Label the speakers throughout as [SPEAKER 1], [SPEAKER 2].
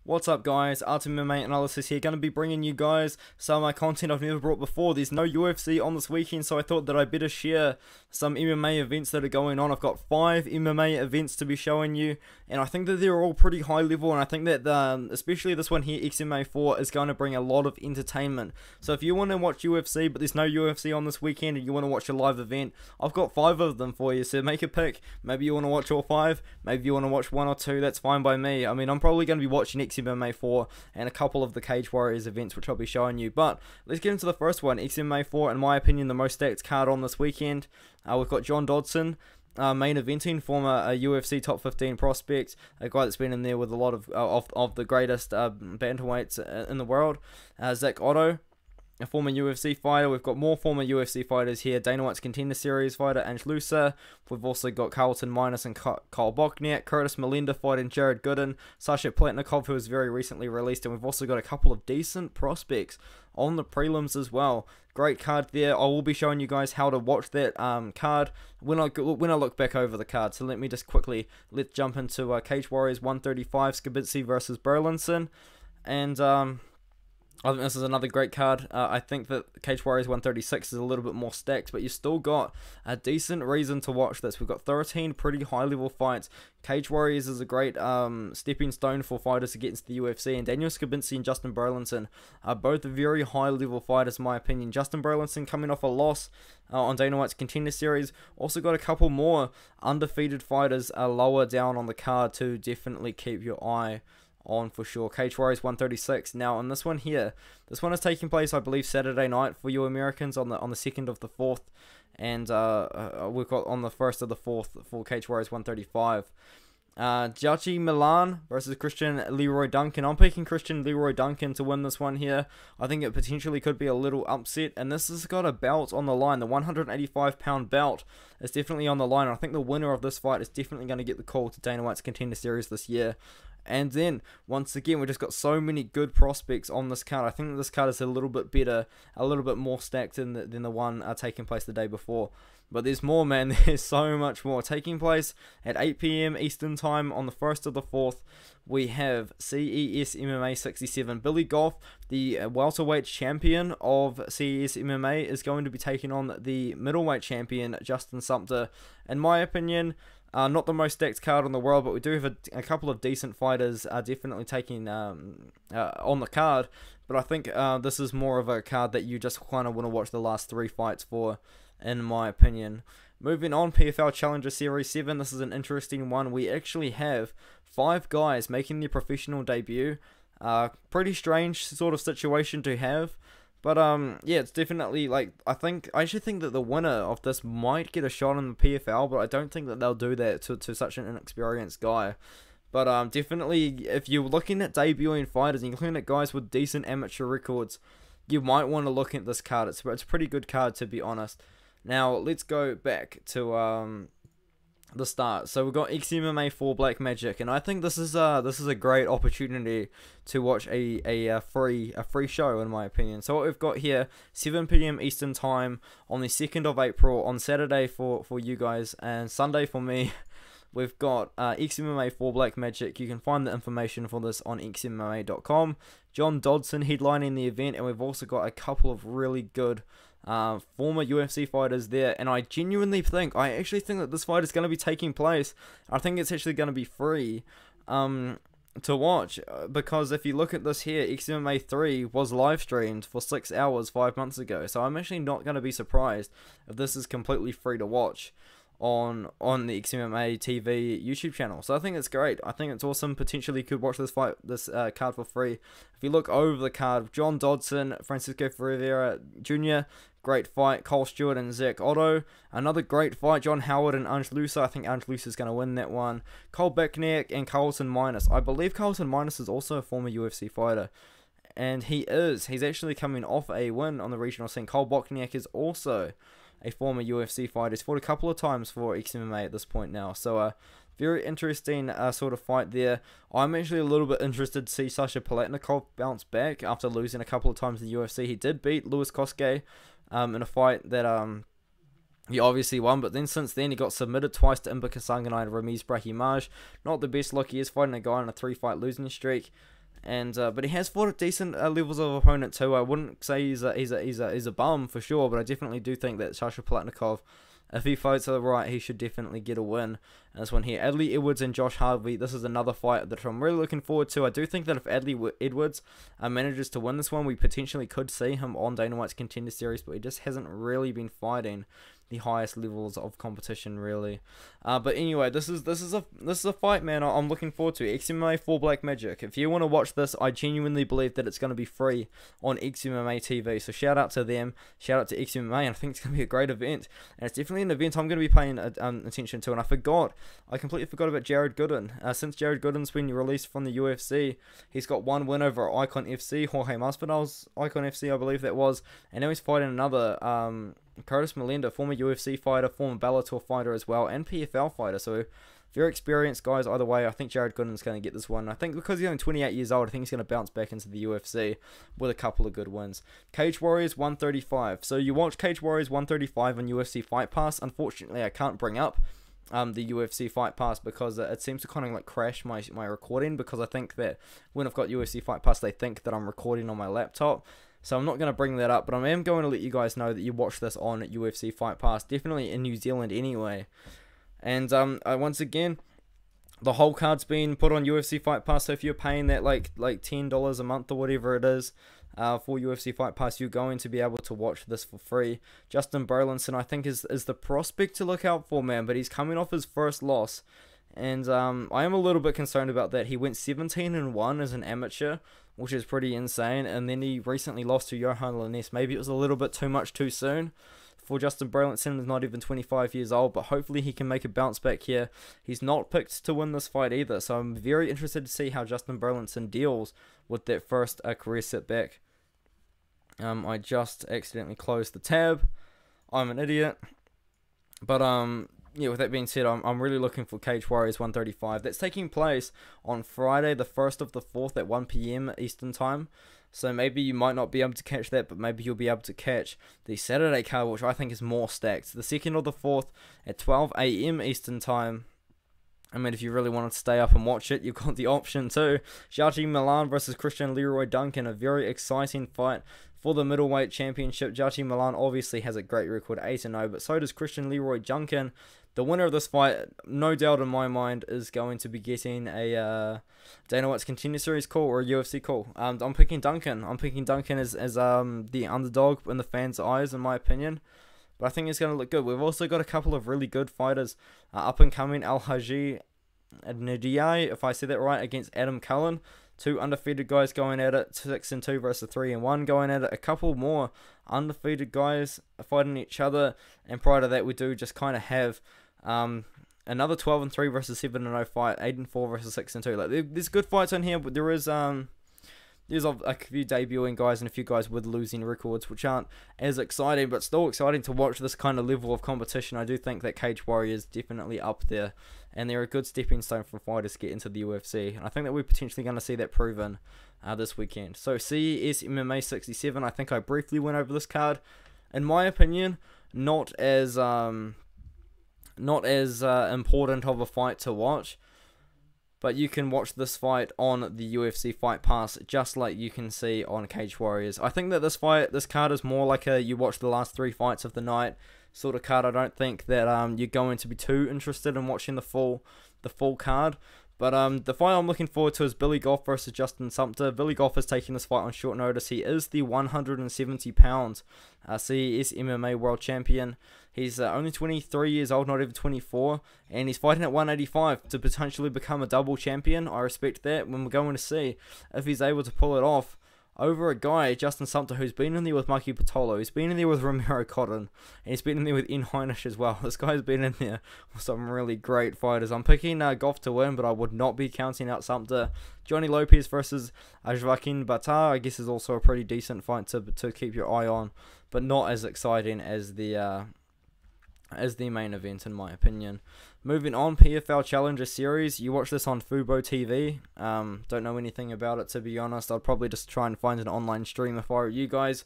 [SPEAKER 1] What's up guys, Artem MMA Analysis here, going to be bringing you guys some of my content I've never brought before. There's no UFC on this weekend, so I thought that I better share some MMA events that are going on. I've got 5 MMA events to be showing you, and I think that they're all pretty high level, and I think that especially this one here, XMA 4, is going to bring a lot of entertainment. So if you want to watch UFC, but there's no UFC on this weekend, and you want to watch a live event, I've got 5 of them for you, so make a pick. Maybe you want to watch all 5, maybe you want to watch 1 or 2, that's fine by me. I mean, I'm probably going to be watching XMA 4 and a couple of the Cage Warriors events which I'll be showing you, but let's get into the first one. XMA 4, in my opinion, the most stacked card on this weekend. We've got John Dodson, main eventing, former UFC top 15 prospect, a guy that's been in there with a lot of the greatest bantamweights in the world. Zach Otto, a former UFC fighter. We've got more former UFC fighters here. Dana White's Contender Series fighter, Ange Lusa. We've also got Carlton Minus and Kyle Bochniak. Curtis Melinda fighting Jared Gooden. Sasha Palatnikov, who was very recently released. And we've also got a couple of decent prospects on the prelims as well. Great card there. I will be showing you guys how to watch that card when I look back over the card. So let me just quickly, let's jump into Cage Warriors 135, Skibitsy versus Burlinson. And I think this is another great card. I think that Cage Warriors 136 is a little bit more stacked, but you still got a decent reason to watch this. We've got 13 pretty high-level fights. Cage Warriors is a great stepping stone for fighters to get into the UFC, and Daniel Skibitsy and Justin Burlinson are both very high-level fighters, in my opinion. Justin Burlinson coming off a loss on Dana White's Contender Series. Also got a couple more undefeated fighters lower down on the card to definitely keep your eye on for sure. Cage Warriors 136. Now on this one here, this one is taking place, I believe, Saturday night for you Americans on the 2nd of the 4th, and we've got on the 1st of the 4th for Cage Warriors 135. Xiaoji Milan versus Christian Leroy Duncan. I'm picking Christian Leroy Duncan to win this one here. I think it potentially could be a little upset, and this has got a belt on the line. The 185-pound belt is definitely on the line. I think the winner of this fight is definitely going to get the call to Dana White's Contender Series this year. And then, once again, we've just got so many good prospects on this card. I think that this card is a little bit better, a little bit more stacked than the one taking place the day before. But there's more, man. There's so much more. Taking place at 8 PM Eastern Time on the 1st of the 4th, we have CES MMA 67. Billy Goff, the welterweight champion of CES MMA, is going to be taking on the middleweight champion, Justin Sumter. In my opinion, not the most stacked card in the world, but we do have a couple of decent fighters definitely taking on the card. But I think this is more of a card that you just kind of want to watch the last 3 fights for, in my opinion. Moving on, PFL Challenger Series 7. This is an interesting one. We actually have 5 guys making their professional debut. Pretty strange sort of situation to have. But yeah, it's definitely, like, I actually think that the winner of this might get a shot in the PFL, but I don't think that they'll do that to such an inexperienced guy. But definitely, if you're looking at debuting fighters, and you're looking at guys with decent amateur records, you might want to look at this card. It's a pretty good card, to be honest. Now, let's go back to the start. So we've got XMMA 4 Black Magic, and I think this is a great opportunity to watch a free show, in my opinion. So what we've got here, 7 PM Eastern Time on the 2nd of April, on Saturday for you guys and Sunday for me. We've got XMMA 4 Black Magic. You can find the information for this on xmma.com. John Dodson headlining the event, and we've also got a couple of really good former UFC fighters there, and I actually think that this fight is going to be taking place. I think it's actually going to be free to watch, because if you look at this here, XMMA 3 was live streamed for 6 hours 5 months ago, so I'm actually not going to be surprised if this is completely free to watch on the XMMA TV YouTube channel. So I think it's great. I think it's awesome. Potentially could watch this card for free. If you look over the card, John Dodson, Francisco Ferreira Jr., great fight. Cole Stewart and Zach Otto, another great fight. John Howard and Ange Lusa. I think Ange Lusa is going to win that one. Cole Bochniak and Carlton Minus. I believe Carlton Minus is also a former UFC fighter, and he's actually coming off a win on the regional scene. Cole Bochniak is also a former UFC fighter. He's fought a couple of times for XMMA at this point now. So very interesting sort of fight there. I'm actually a little bit interested to see Sasha Palatnikov bounce back after losing a couple of times in the UFC. He did beat Louis Koske in a fight that he obviously won, but then since then he got submitted twice to Imba Kasanganay and Ramiz Brahimaj. Not the best look. He is fighting a guy on a 3-fight losing streak. And but he has fought at decent levels of opponent too. I wouldn't say he's a bum for sure, but I definitely do think that Sasha Palatnikov, if he fights right, he should definitely get a win. And this one here, Ellie Edwards and Josh Harvey. This is another fight that I'm really looking forward to. I do think that if Ellie Edwards manages to win this one, we potentially could see him on Dana White's Contender Series, but he just hasn't really been fighting the highest levels of competition, really. But anyway, this is a fight, man. I'm looking forward to XMMA 4 Black Magic. If you want to watch this, I genuinely believe that it's going to be free on XMMA TV. So shout out to them, shout out to XMMA, and I think it's going to be a great event. And it's definitely an event I'm going to be paying attention to. And I completely forgot about Jared Gooden. Since Jared Gooden's been released from the UFC, he's got one win over Icon FC, Jorge Masvidal's Icon FC, I believe that was, and now he's fighting another Curtis Melenda, former UFC fighter, former Bellator fighter as well, and PFL fighter. So very experienced guys either way. I think Jared Gooden's going to get this one. I think because he's only 28 years old, I think he's going to bounce back into the UFC with a couple of good wins. Cage Warriors 135. So you watch Cage Warriors 135 on UFC Fight Pass. Unfortunately, I can't bring up the UFC Fight Pass because it seems to kind of like crash my recording, because I think that when I've got UFC Fight Pass, they think that I'm recording on my laptop. So I'm not going to bring that up, but I am going to let you guys know that you watch this on UFC Fight Pass, definitely in New Zealand anyway. And once again, the whole card's been put on UFC Fight Pass, so if you're paying that like $10 a month or whatever it is for UFC Fight Pass, you're going to be able to watch this for free. Justin Burlinson, I think, is the prospect to look out for, man, but he's coming off his first loss. And I am a little bit concerned about that. He went 17-1 as an amateur, which is pretty insane. And then he recently lost to Johan Lainez. Maybe it was a little bit too much too soon for Justin Burlinson. He's not even 25 years old, but hopefully he can make a bounce back here. He's not picked to win this fight either, so I'm very interested to see how Justin Burlinson deals with that first career setback. I just accidentally closed the tab. I'm an idiot. But yeah, with that being said, I'm really looking for Cage Warriors 135. That's taking place on Friday, the 1st of the 4th at 1 PM Eastern Time. So maybe you might not be able to catch that, but maybe you'll be able to catch the Saturday card, which I think is more stacked. The 2nd or the 4th at 12 AM Eastern Time. I mean, if you really wanted to stay up and watch it, you've got the option too. Xiaoji Milan versus Christian Leroy Duncan, a very exciting fight for the middleweight championship. Xiaoji Milan obviously has a great record, 8-0, but so does Christian Leroy Duncan. The winner of this fight, no doubt in my mind, is going to be getting a Dana White's Contender Series call or a UFC call. I'm picking Duncan. I'm picking Duncan as the underdog in the fans' eyes, in my opinion. But I think it's going to look good. We've also got a couple of really good fighters up and coming. Al-Haji Nadiai, if I said that right, against Adam Cullen. Two undefeated guys going at it. 6-2 versus 3-1 going at it. A couple more undefeated guys fighting each other. And prior to that, we do just kind of have another 12-3 versus 7-0 fight. 8-4 versus 6-2. Like, there's good fights on here, but there's a few debuting guys and a few guys with losing records, which aren't as exciting, but still exciting to watch this kind of level of competition. I do think that Cage Warrior is definitely up there, and they're a good stepping stone for fighters to get into the UFC, and I think that we're potentially going to see that proven this weekend. So CES MMA 67, I think I briefly went over this card. In my opinion, not as important of a fight to watch. But you can watch this fight on the UFC Fight Pass, just like you can see on Cage Warriors. I think that this card is more like you watch the last 3 fights of the night sort of card. I don't think that you're going to be too interested in watching the full card. But the fight I'm looking forward to is Billy Goff versus Justin Sumter. Billy Goff is taking this fight on short notice. He is the 170-pound CES MMA World Champion. He's only 23 years old, not even 24, and he's fighting at 185 to potentially become a double champion. I respect that when we're going to see if he's able to pull it off over a guy, Justin Sumter, who's been in there with Mikey Patolo, he's been in there with Romero Cotton, and he's been in there with Ian Heinisch as well. This guy's been in there with some really great fighters. I'm picking Goff to win, but I would not be counting out Sumter. Johnny Lopez versus Joaquin Batar, I guess, is also a pretty decent fight to keep your eye on, but not as exciting as the main event, in my opinion. Moving on, PFL Challenger Series. You watch this on Fubo TV. Don't know anything about it, to be honest. I'd probably just try and find an online stream if I were you guys.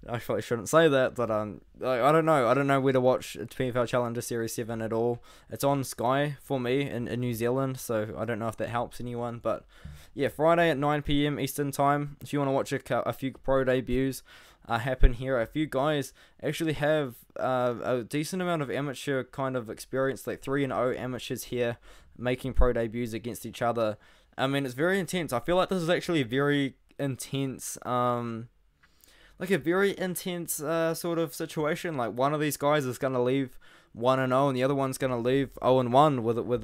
[SPEAKER 1] I probably shouldn't say that, but I don't know where to watch PFL Challenger Series 7 at all. It's on Sky for me in New Zealand, so I don't know if that helps anyone, but yeah, Friday at 9 p.m. Eastern time. If you want to watch a few pro debuts happen here, a few guys actually have a decent amount of amateur kind of experience, like 3-0 amateurs here, making pro debuts against each other. I mean, it's very intense. I feel like this is actually a very intense, like a very intense sort of situation. Like, one of these guys is gonna leave 1-0, and the other one's gonna leave 0-1 with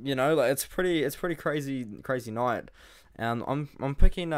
[SPEAKER 1] you know, like it's pretty crazy night. And I'm picking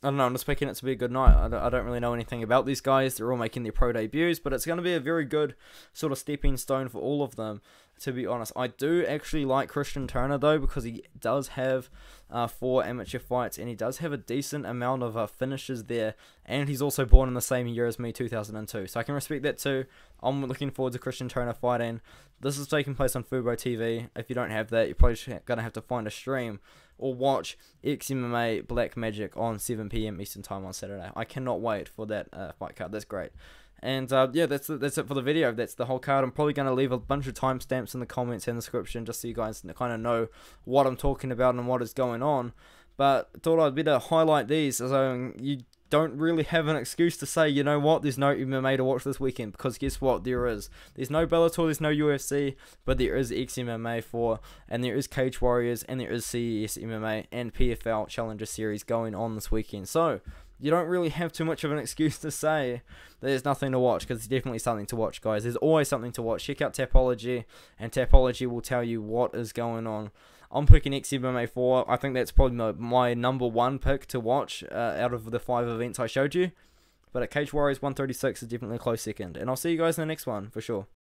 [SPEAKER 1] I don't know, I'm just picking it to be a good night. I don't really know anything about these guys. They're all making their pro debuts, but it's going to be a very good sort of stepping stone for all of them, to be honest. I do actually like Christian Turner, though, because he does have 4 amateur fights, and he does have a decent amount of finishes there, and he's also born in the same year as me, 2002, so I can respect that too. I'm looking forward to Christian Turner fighting. This is taking place on Fubo TV. If you don't have that, you're probably going to have to find a stream or watch XMMA Black Magic on 7 p.m. Eastern Time on Saturday. I cannot wait for that fight card. That's great. And yeah, that's it for the video. That's the whole card. I'm probably going to leave a bunch of timestamps in the comments and the description just so you guys kind of know what I'm talking about and what is going on. But thought I'd better highlight these, so you don't really have an excuse to say, you know what, there's no MMA to watch this weekend, because guess what, there is. There's no Bellator, there's no UFC, but there is XMMA 4, and there is Cage Warriors, and there is CES MMA, and PFL Challenger Series going on this weekend. So, you don't really have too much of an excuse to say there's nothing to watch, because there's definitely something to watch, guys. There's always something to watch. Check out Tapology, and Tapology will tell you what is going on. I'm picking XMMA 4. I think that's probably my number 1 pick to watch out of the 5 events I showed you. But at Cage Warriors 136 is definitely a close second. And I'll see you guys in the next one, for sure.